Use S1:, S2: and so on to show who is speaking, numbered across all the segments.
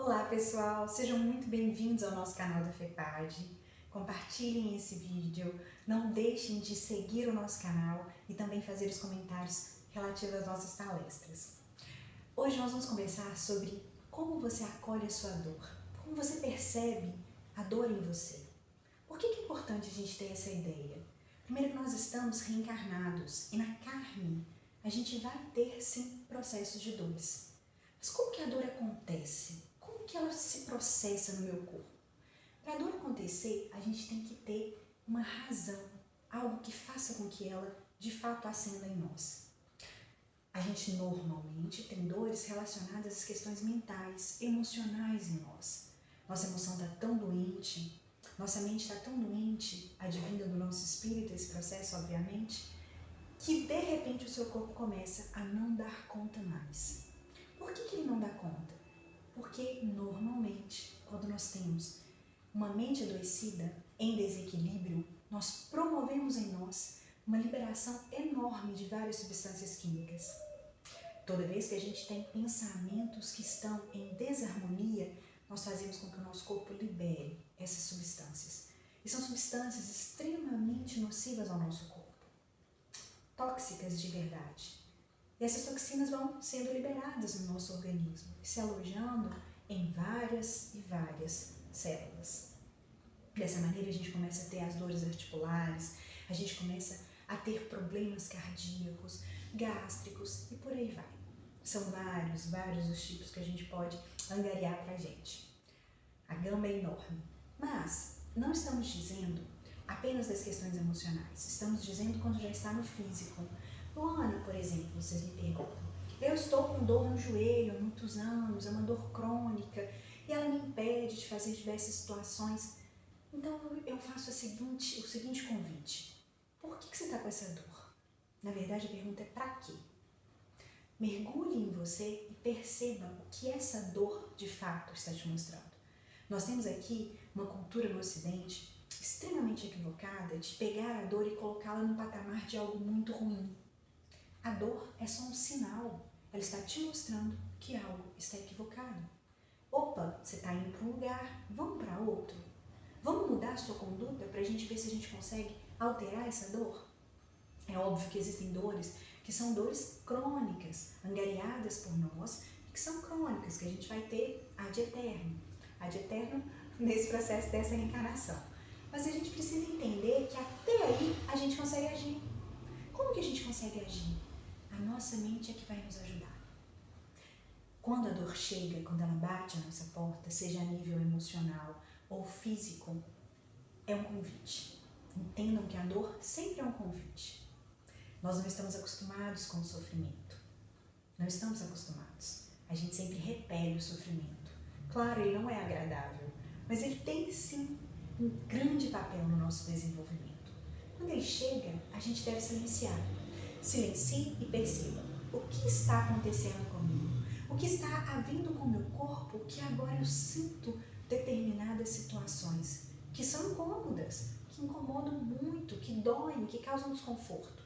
S1: Olá pessoal, sejam muito bem-vindos ao nosso canal da FEPAD. Compartilhem esse vídeo, não deixem de seguir o nosso canal e também fazer os comentários relativos às nossas palestras. Hoje nós vamos conversar sobre como você acolhe a sua dor, como você percebe a dor em você. Por que é importante a gente ter essa ideia? Primeiro que nós estamos reencarnados e na carne a gente vai ter sim processos de dores. Mas como que a dor acontece? Como que ela se processa no meu corpo? Para a dor acontecer, a gente tem que ter uma razão, algo que faça com que ela de fato acenda em nós. A gente normalmente tem dores relacionadas às questões mentais, emocionais em nós. Nossa emoção está tão doente, nossa mente está tão doente, advinda do nosso espírito, esse processo, obviamente, que de repente o seu corpo começa a não dar conta mais. Por que ele não dá conta? Porque normalmente, quando nós temos uma mente adoecida, em desequilíbrio, nós promovemos em nós uma liberação enorme de várias substâncias químicas. Toda vez que a gente tem pensamentos que estão em desarmonia, nós fazemos com que o nosso corpo libere essas substâncias. E são substâncias extremamente nocivas ao nosso corpo, tóxicas de verdade. E essas toxinas vão sendo liberadas no nosso organismo, se alojando em várias e várias células. Dessa maneira a gente começa a ter as dores articulares, a gente começa a ter problemas cardíacos, gástricos e por aí vai. São vários os tipos que a gente pode angariar pra gente. A gama é enorme. Mas não estamos dizendo apenas das questões emocionais, estamos dizendo quando já está no físico. Luana, por exemplo, vocês me perguntam, eu estou com dor no joelho há muitos anos, é uma dor crônica e ela me impede de fazer diversas situações. Então eu faço o seguinte convite. Por que você está com essa dor? Na verdade a pergunta é para quê? Mergulhe em você e perceba o que essa dor de fato está te mostrando. Nós temos aqui uma cultura no Ocidente extremamente equivocada de pegar a dor e colocá-la no patamar de algo muito ruim. A dor é só um sinal, ela está te mostrando que algo está equivocado. Opa, você está indo para um lugar, vamos para outro? Vamos mudar a sua conduta para a gente ver se a gente consegue alterar essa dor? É óbvio que existem dores que são dores crônicas, angariadas por nós, que são crônicas, que a gente vai ter ad eterno nesse processo dessa reencarnação. Mas a gente precisa entender que até aí a gente consegue agir. Como que a gente consegue agir? A nossa mente é que vai nos ajudar. Quando a dor chega, quando ela bate à nossa porta, seja a nível emocional ou físico, é um convite. Entendam que a dor sempre é um convite. Nós não estamos acostumados com o sofrimento. Não estamos acostumados. A gente sempre repele o sofrimento. Claro, ele não é agradável, mas ele tem sim um grande papel no nosso desenvolvimento. Quando ele chega, a gente deve silenciar. Silencie e perceba o que está acontecendo comigo, o que está havendo com o meu corpo que agora eu sinto determinadas situações que são incômodas, que incomodam muito, que doem, que causam desconforto.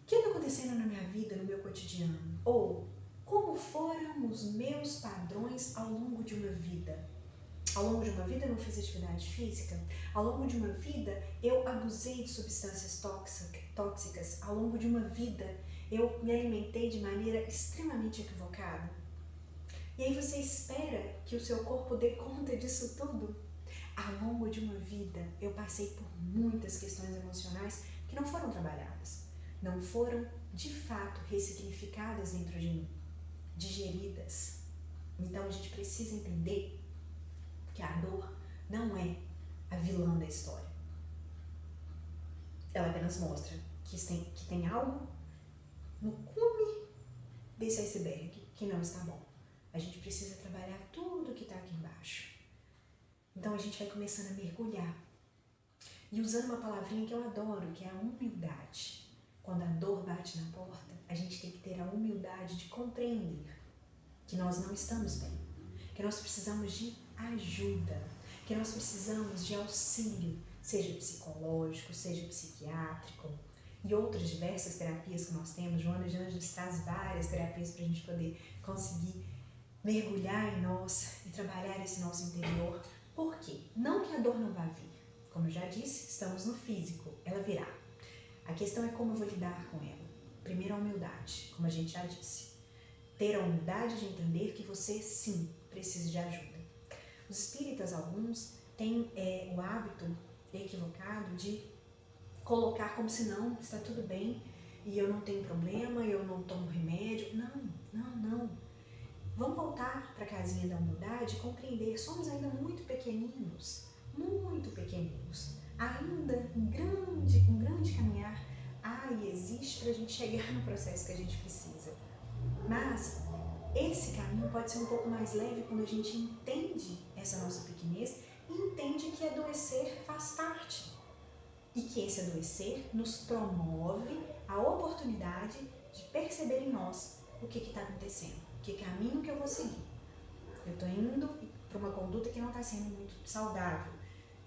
S1: O que está acontecendo na minha vida, no meu cotidiano? Ou como foram os meus padrões ao longo de uma vida? Ao longo de uma vida eu não fiz atividade física? Ao longo de uma vida eu abusei de substâncias tóxicas? Ao longo de uma vida eu me alimentei de maneira extremamente equivocada? E aí você espera que o seu corpo dê conta disso tudo? Ao longo de uma vida eu passei por muitas questões emocionais que não foram trabalhadas, não foram de fato ressignificadas dentro de mim, digeridas. Então a gente precisa entender que a dor não é a vilã da história. Ela apenas mostra que tem algo no cume desse iceberg que não está bom. A gente precisa trabalhar tudo que está aqui embaixo. Então a gente vai começando a mergulhar. E usando uma palavrinha que eu adoro, que é a humildade. Quando a dor bate na porta, a gente tem que ter a humildade de compreender que nós não estamos bem, que nós precisamos de ajuda, que nós precisamos de auxílio, seja psicológico, seja psiquiátrico e outras diversas terapias que nós temos. Joana de Ângeles traz várias terapias para a gente poder conseguir mergulhar em nós e trabalhar esse nosso interior. Por quê? Não que a dor não vá vir. Como eu já disse, estamos no físico, ela virá. A questão é como eu vou lidar com ela. Primeiro, a humildade, como a gente já disse. Ter a humildade de entender que você, sim, precisa de ajuda. Os espíritas, alguns, têm o hábito equivocado de colocar como se não, está tudo bem e eu não tenho problema, eu não tomo remédio. Não. Vamos voltar para a casinha da humildade e compreender, somos ainda muito pequeninos, ainda um grande caminhar existe para a gente chegar no processo que a gente precisa. Mas esse caminho pode ser um pouco mais leve quando a gente entende essa nossa pequenez e entende que adoecer faz parte. E que esse adoecer nos promove a oportunidade de perceber em nós o que está acontecendo, que caminho que eu vou seguir. Eu estou indo para uma conduta que não está sendo muito saudável.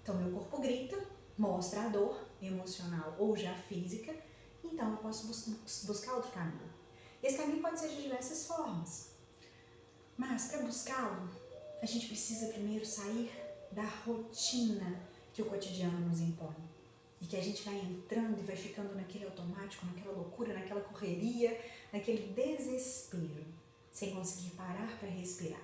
S1: Então, meu corpo grita, mostra a dor emocional ou já física, então eu posso buscar outro caminho. Esse caminho pode ser de diversas formas, mas para buscá-lo, a gente precisa primeiro sair da rotina que o cotidiano nos impõe. E que a gente vai entrando e vai ficando naquele automático, naquela loucura, naquela correria, naquele desespero, sem conseguir parar para respirar.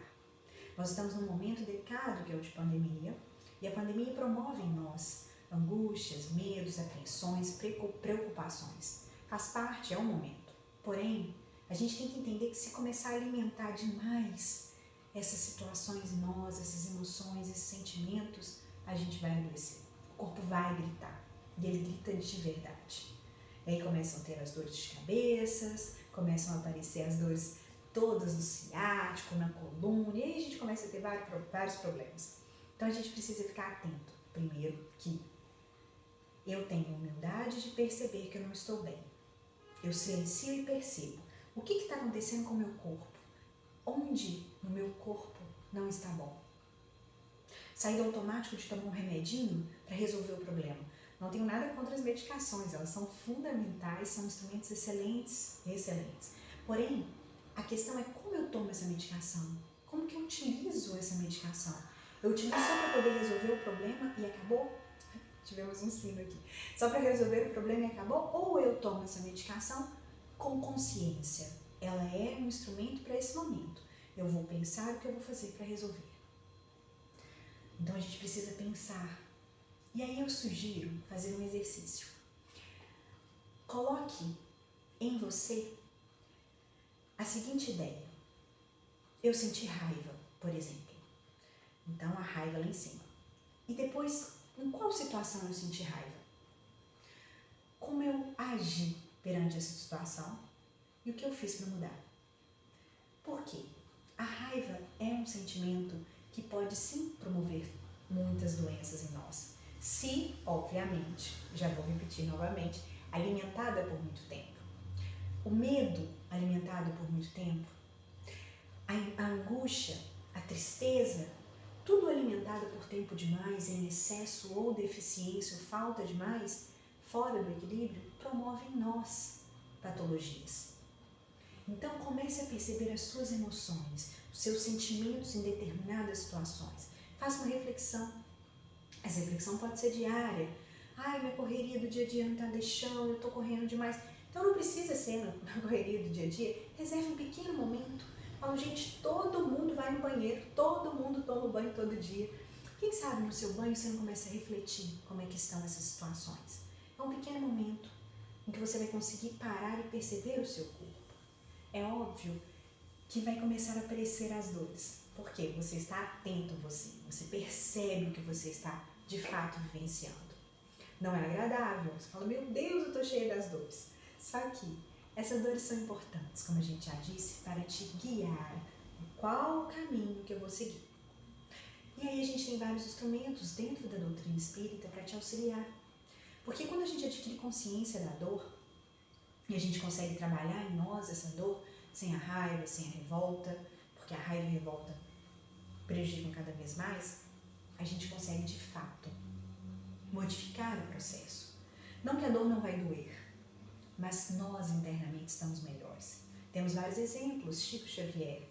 S1: Nós estamos num momento delicado que é o de pandemia, e a pandemia promove em nós angústias, medos, apreensões, preocupações. Faz parte, é o momento. Porém, a gente tem que entender que se começar a alimentar demais essas situações em nós, essas emoções, esses sentimentos, a gente vai adoecer. O corpo vai gritar. E ele grita de verdade. E aí começam a ter as dores de cabeça, começam a aparecer as dores todas no ciático, na coluna, e aí a gente começa a ter vários problemas. Então a gente precisa ficar atento, primeiro, que eu tenho humildade de perceber que eu não estou bem. Eu silencio e percebo. O que está acontecendo com o meu corpo? Onde no meu corpo não está bom? Sair do automático de tomar um remedinho para resolver o problema. Não tenho nada contra as medicações, elas são fundamentais, são instrumentos excelentes. Porém, a questão é como eu tomo essa medicação, como que eu utilizo essa medicação. Eu utilizo só para poder resolver o problema e acabou? Tivemos um sino aqui. Só para resolver o problema e acabou? Ou eu tomo essa medicação com consciência? Ela é um instrumento para esse momento. Eu vou pensar o que eu vou fazer para resolver. Então a gente precisa pensar. E aí eu sugiro fazer um exercício. Coloque em você a seguinte ideia. Eu senti raiva, por exemplo. Então a raiva lá em cima. E depois, em qual situação eu senti raiva? Como eu agi perante essa situação e o que eu fiz para mudar? Por quê? A raiva é um sentimento que pode sim promover muitas doenças em nós. Se, obviamente, já vou repetir novamente, alimentada por muito tempo. O medo alimentado por muito tempo, a angústia, a tristeza, tudo alimentado por tempo demais, em excesso ou deficiência ou falta demais, fora do equilíbrio, promove em nós patologias. Então comece a perceber as suas emoções, os seus sentimentos em determinadas situações. Faça uma reflexão. Essa reflexão pode ser diária. Ai, minha correria do dia a dia não está deixando, eu estou correndo demais. Então não precisa ser na correria do dia a dia. Reserve um pequeno momento. Fala, gente, todo mundo vai no banheiro, todo mundo toma banho todo dia. Quem sabe no seu banho você não começa a refletir como é que estão essas situações. É um pequeno momento em que você vai conseguir parar e perceber o seu corpo. É óbvio que vai começar a aparecer as dores, porque você está atento a você percebe o que você está de fato vivenciando. Não é agradável, você fala, meu Deus, eu estou cheia das dores. Só que essas dores são importantes, como a gente já disse, para te guiar em qual caminho que eu vou seguir. E aí a gente tem vários instrumentos dentro da doutrina espírita para te auxiliar. Porque quando a gente adquire consciência da dor, e a gente consegue trabalhar em nós essa dor, sem a raiva, sem a revolta, porque a raiva e a revolta prejudicam cada vez mais, a gente consegue de fato modificar o processo. Não que a dor não vai doer, mas nós internamente estamos melhores. Temos vários exemplos, Chico Xavier.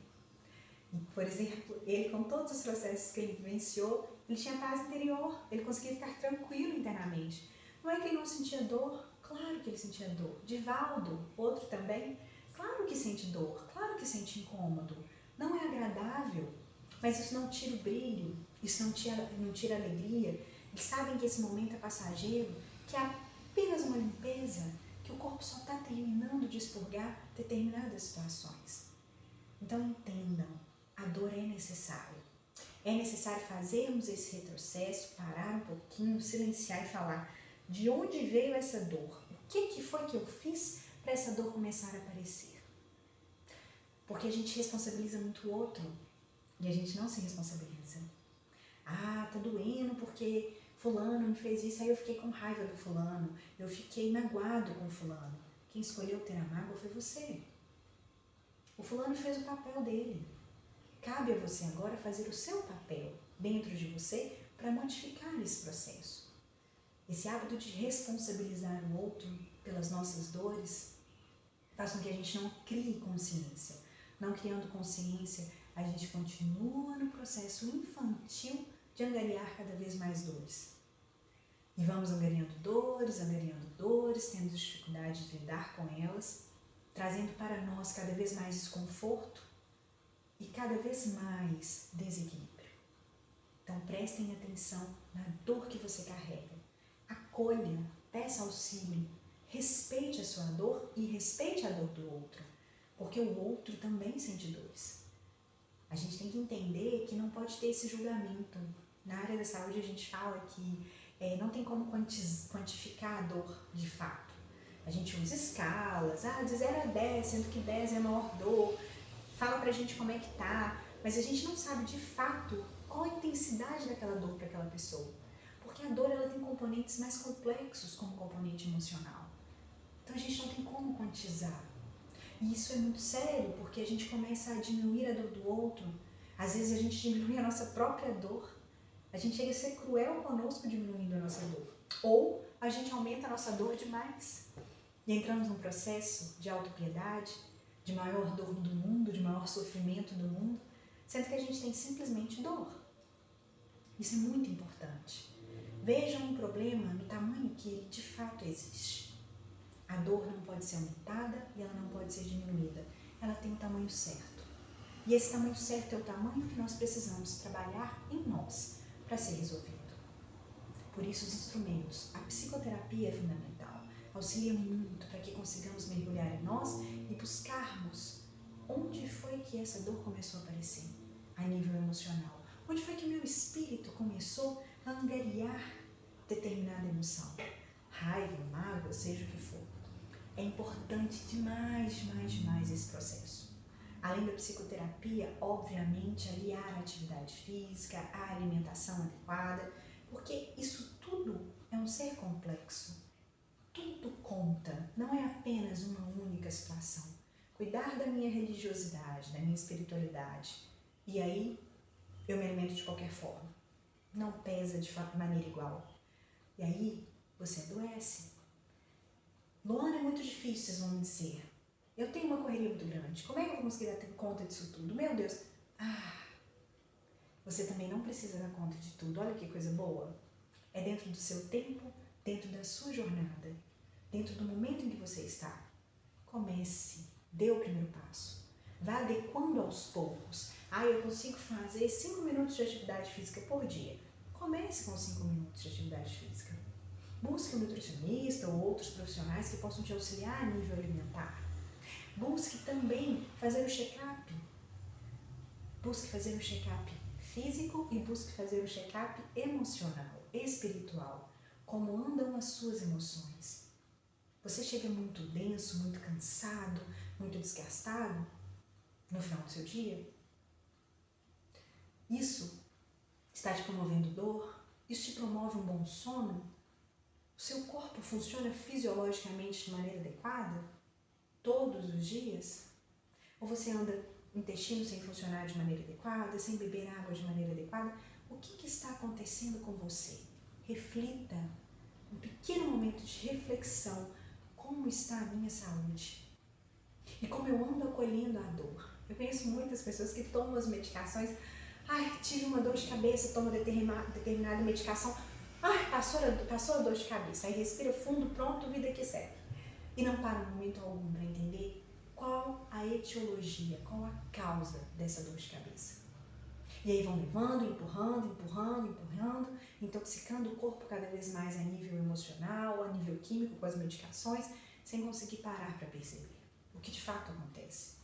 S1: Por exemplo, ele com todos os processos que ele vivenciou, ele tinha paz interior, ele conseguia ficar tranquilo internamente. Não é que ele não sentia dor? Claro que ele sentia dor. Divaldo, outro também, claro que sente dor, claro que sente incômodo. Não é agradável, mas isso não tira o brilho, isso não tira a alegria. Eles sabem que esse momento é passageiro, que é apenas uma limpeza, que o corpo só está terminando de expurgar determinadas situações. Então entendam, a dor é necessária. É necessário fazermos esse retrocesso, parar um pouquinho, silenciar e falar de onde veio essa dor. O que foi que eu fiz para essa dor começar a aparecer? Porque a gente responsabiliza muito o outro e a gente não se responsabiliza. Ah, tá doendo porque fulano me fez isso, aí eu fiquei com raiva do fulano, eu fiquei magoado com o fulano. Quem escolheu ter a mágoa foi você. O fulano fez o papel dele. Cabe a você agora fazer o seu papel dentro de você para modificar esse processo. Esse hábito de responsabilizar o outro pelas nossas dores faz com que a gente não crie consciência. Não criando consciência, a gente continua no processo infantil de angariar cada vez mais dores. E vamos angariando dores, tendo dificuldade de lidar com elas, trazendo para nós cada vez mais desconforto e cada vez mais desequilíbrio. Então prestem atenção na dor que você carrega. Acolha, peça auxílio, respeite a sua dor e respeite a dor do outro, porque o outro também sente dores. A gente tem que entender que não pode ter esse julgamento. Na área da saúde a gente fala que não tem como quantificar a dor de fato. A gente usa escalas, de 0 a 10, sendo que 10 é a maior dor, fala pra gente como é que tá, mas a gente não sabe de fato qual a intensidade daquela dor para aquela pessoa. Porque a dor ela tem componentes mais complexos como o componente emocional. Então a gente não tem como quantizar. E isso é muito sério, porque a gente começa a diminuir a dor do outro. Às vezes a gente diminui a nossa própria dor. A gente chega a ser cruel conosco diminuindo a nossa dor. Ou a gente aumenta a nossa dor demais. E entramos num processo de autopiedade, de maior dor do mundo, de maior sofrimento do mundo, sendo que a gente tem simplesmente dor. Isso é muito importante. Vejam um problema no tamanho que ele de fato existe. A dor não pode ser aumentada e ela não pode ser diminuída. Ela tem o tamanho certo. E esse tamanho certo é o tamanho que nós precisamos trabalhar em nós para ser resolvido. Por isso os instrumentos, a psicoterapia é fundamental. Auxilia muito para que consigamos mergulhar em nós e buscarmos onde foi que essa dor começou a aparecer a nível emocional. Onde foi que o meu espírito começou a angariar determinada emoção? Raiva, mágoa, seja o que for. É importante demais esse processo. Além da psicoterapia, obviamente, aliar a atividade física, a alimentação adequada, porque isso tudo é um ser complexo. Tudo conta, não é apenas uma única situação. Cuidar da minha religiosidade, da minha espiritualidade, e aí eu me alimento de qualquer forma. Não pesa de maneira igual. E aí você adoece. Luana, é muito difícil, vocês vão me dizer. Eu tenho uma correria muito grande. Como é que eu vou conseguir dar conta disso tudo? Meu Deus. Você também não precisa dar conta de tudo. Olha que coisa boa. É dentro do seu tempo, dentro da sua jornada, dentro do momento em que você está. Comece, dê o primeiro passo. Vá adequando aos poucos. Eu consigo fazer 5 minutos de atividade física por dia. Comece com 5 minutos de atividade física. Busque um nutricionista ou outros profissionais que possam te auxiliar a nível alimentar. Busque também fazer o check-up. Busque fazer o check-up físico e busque fazer o check-up emocional, espiritual. Como andam as suas emoções? Você chega muito denso, muito cansado, muito desgastado no final do seu dia? Isso está te promovendo dor? Isso te promove um bom sono? O seu corpo funciona fisiologicamente de maneira adequada? Todos os dias? Ou você anda intestino sem funcionar de maneira adequada, sem beber água de maneira adequada? O que está acontecendo com você? Reflita. Um pequeno momento de reflexão. Como está a minha saúde? E como eu ando acolhendo a dor? Eu conheço muitas pessoas que tomam as medicações. Ai, tive uma dor de cabeça, tomo determinada medicação. Ai, passou a dor de cabeça. Aí respira fundo, pronto, vida que segue. E não para no momento algum para entender qual a etiologia, qual a causa dessa dor de cabeça. E aí vão levando, empurrando, intoxicando o corpo cada vez mais a nível emocional, a nível químico com as medicações, sem conseguir parar para perceber o que de fato acontece.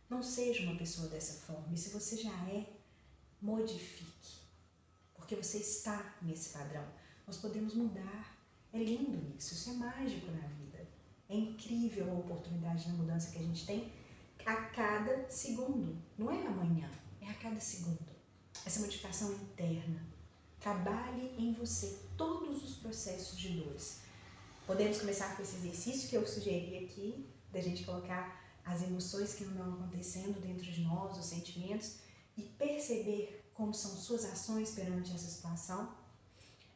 S1: Não seja uma pessoa dessa forma, e se você já é, modifique, porque você está nesse padrão. Nós podemos mudar, é lindo isso é mágico na vida. É incrível a oportunidade de mudança que a gente tem a cada segundo, não é amanhã, é a cada segundo. Essa modificação interna, trabalhe em você todos os processos de dores. Podemos começar com esse exercício que eu sugeri aqui, da gente colocar as emoções que andam acontecendo dentro de nós, os sentimentos, e perceber como são suas ações perante essa situação.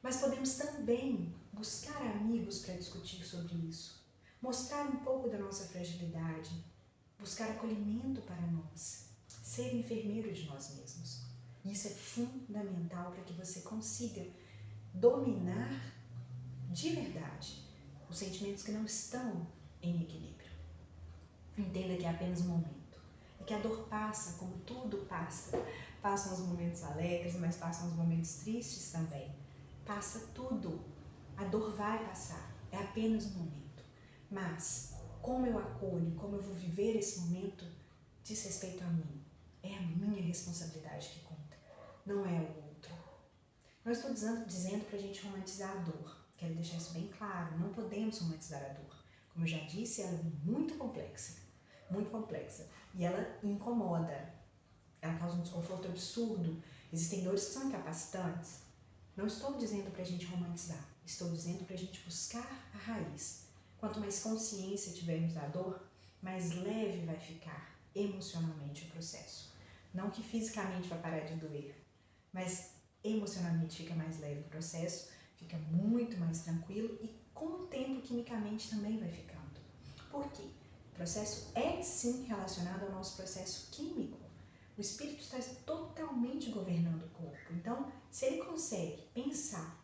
S1: Mas podemos também buscar amigos para discutir sobre isso, mostrar um pouco da nossa fragilidade, buscar acolhimento para nós, ser enfermeiro de nós mesmos. Isso é fundamental para que você consiga dominar de verdade os sentimentos que não estão em equilíbrio. Entenda que é apenas um momento e que a dor passa, como tudo passa. Passam os momentos alegres, mas passam os momentos tristes também. Passa tudo. A dor vai passar, é apenas um momento. Mas como eu acolho, como eu vou viver esse momento, diz respeito a mim. É a minha responsabilidade que conta, não é o outro. Não estou dizendo para a gente romantizar a dor. Quero deixar isso bem claro, não podemos romantizar a dor. Como eu já disse, ela é muito complexa. E ela incomoda. Ela causa um desconforto absurdo. Existem dores que são incapacitantes. Não estou dizendo para a gente romantizar. Estou dizendo para a gente buscar a raiz. Quanto mais consciência tivermos da dor, mais leve vai ficar emocionalmente o processo. Não que fisicamente vai parar de doer, mas emocionalmente fica mais leve o processo, fica muito mais tranquilo e com o tempo quimicamente também vai ficando. Por quê? O processo é sim relacionado ao nosso processo químico. O espírito está totalmente governando o corpo. Então, se ele consegue pensar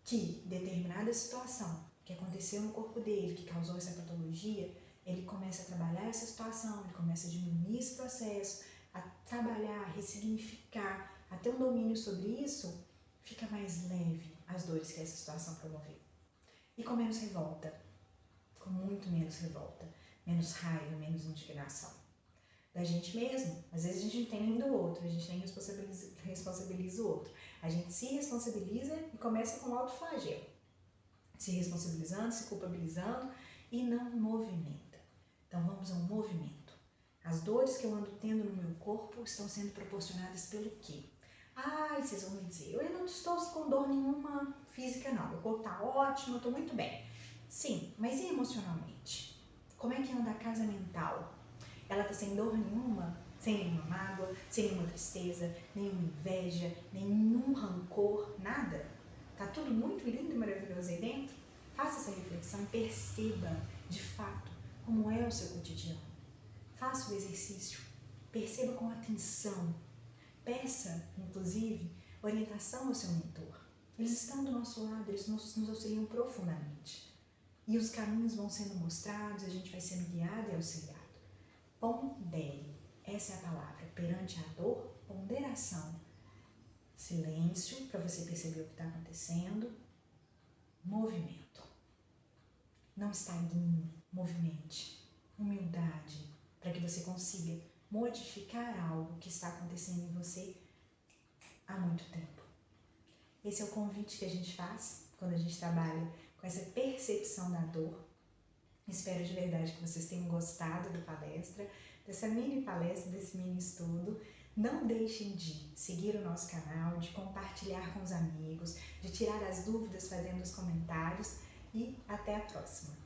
S1: que determinada situação que aconteceu no corpo dele, que causou essa patologia, ele começa a trabalhar essa situação, ele começa a diminuir esse processo, a trabalhar, a ressignificar, a ter um domínio sobre isso, fica mais leve as dores que essa situação promoveu. E com menos revolta, com muito menos revolta, menos raiva, menos indignação. Da gente mesmo, às vezes a gente não tem nem do outro, a gente nem responsabiliza o outro. A gente se responsabiliza e começa com autoflagelo. Se responsabilizando, se culpabilizando e não movimenta. Então vamos ao movimento. As dores que eu ando tendo no meu corpo estão sendo proporcionadas pelo quê? Ai, vocês vão me dizer, eu não estou com dor nenhuma física não, meu corpo está ótimo, eu estou muito bem. Sim, mas e emocionalmente? Como é que anda a casa mental? Ela está sem dor nenhuma, sem nenhuma mágoa, sem nenhuma tristeza, nenhuma inveja, nenhum rancor, nada? Tá tudo muito lindo e maravilhoso aí dentro? Faça essa reflexão e perceba, de fato, como é o seu cotidiano. Faça o exercício, perceba com atenção. Peça, inclusive, orientação ao seu mentor. Eles estão do nosso lado, eles nos auxiliam profundamente. E os caminhos vão sendo mostrados, a gente vai sendo guiado e auxiliado. Pondere, essa é a palavra. Perante a dor, ponderação. Silêncio, para você perceber o que está acontecendo. Movimento. Não estagne, movimente. Humildade, para que você consiga modificar algo que está acontecendo em você há muito tempo. Esse é o convite que a gente faz quando a gente trabalha com essa percepção da dor. Espero de verdade que vocês tenham gostado da palestra, dessa mini palestra, desse mini estudo. Não deixem de seguir o nosso canal, de compartilhar com os amigos, de tirar as dúvidas fazendo os comentários e até a próxima!